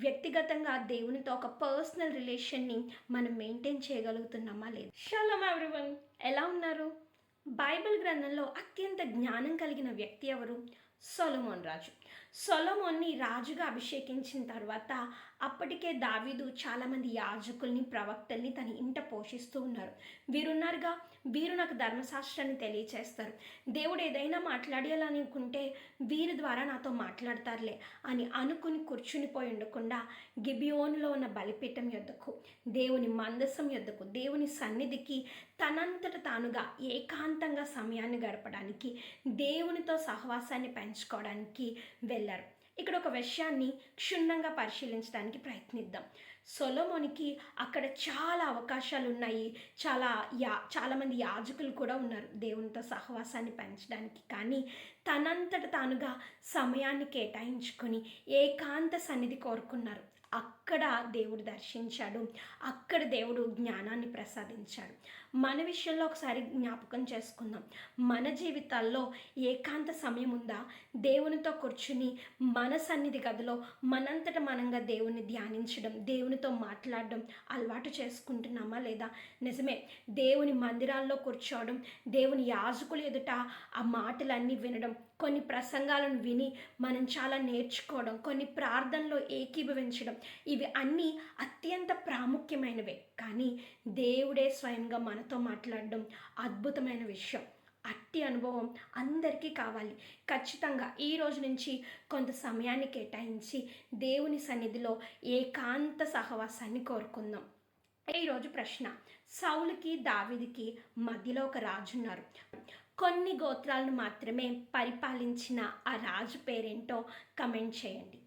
వ్యక్తిగతంగా దేవునితో ఒక పర్సనల్ రిలేషన్ని మనం మెయింటైన్ చేయగలుగుతున్నామా లేదు? షలోమ్ ఎవ్రీవన్, ఎలా ఉన్నారు? బైబిల్ గ్రంథంలో అత్యంత జ్ఞానం కలిగిన వ్యక్తి ఎవరు? సొలొమోన్ రాజు. సొలొమోన్ని రాజుగా అభిషేకించిన తర్వాత అప్పటికే దావీదు చాలామంది యాజకుల్ని, ప్రవక్తల్ని తన ఇంట పోషిస్తూ ఉన్నారు. వీరున్నారుగా, వీరు నాకు ధర్మశాస్త్రాన్ని తెలియచేస్తారు. దేవుడు ఏదైనా మాట్లాడాలని అనుకుంటే వీరి ద్వారా నాతో మాట్లాడతారులే అని అనుకుని కూర్చునిపోయి ఉండకుండా గిబియోనులో ఉన్న బలిపీఠం యొద్దకు, దేవుని మందసం యొద్దకు, దేవుని సన్నిధికి తనంతట తానుగా ఏకాంతంగా సమయాన్ని గడపడానికి, దేవునితో సహవాసాన్ని పెంచుకోవడానికి వెళ్ళారు. ఇక్కడ ఒక విషయాన్ని క్షుణ్ణంగా పరిశీలించడానికి ప్రయత్నిద్దాం. సొలొమోనికి అక్కడ చాలా అవకాశాలు ఉన్నాయి. చాలామంది యాజకులు కూడా ఉన్నారు దేవునితో సహవాసాన్ని పెంచడానికి. కానీ తనంతట తానుగా సమయాన్ని కేటాయించుకొని ఏకాంత సన్నిధి కోరుకున్నారు. అక్కడ దేవుడు దర్శించాడు, అక్కడ దేవుడు జ్ఞానాన్ని ప్రసాదించాడు. మన విషయంలో ఒకసారి జ్ఞాపకం చేసుకుందాం. మన జీవితాల్లో ఏకాంత సమయం ఉందా? దేవునితో కూర్చుని మన సన్నిధి గదిలో మనంతట మనంగా దేవుని ధ్యానించడం, దేవునితో మాట్లాడడం అలవాటు చేసుకుంటున్నామా లేదా? నిజమే, దేవుని మందిరాల్లో కూర్చోవడం, దేవుని యాజకులు ఎదుట ఆ మాటలన్నీ వినడం, కొన్ని ప్రసంగాలను విని మనం చాలా నేర్చుకోవడం, కొన్ని ప్రార్థనలో ఏకీభవించడం, ఇవి అన్నీ అత్యంత ప్రాముఖ్యమైనవే. కానీ దేవుడే స్వయంగా మనతో మాట్లాడడం అద్భుతమైన విషయం. అట్టి అనుభవం అందరికీ కావాలి. ఖచ్చితంగా ఈ రోజు నుంచి కొంత సమయాన్ని కేటాయించి దేవుని సన్నిధిలో ఏకాంత సహవాసాన్ని కోరుకుందాం. ఈరోజు ప్రశ్న: సౌలుకి దావీదుకి మధ్యలో ఒక రాజు ఉన్నారు. కొన్ని గోత్రాలను మాత్రమే పరిపాలించిన ఆ రాజు పేరేంటో కమెంట్ చేయండి.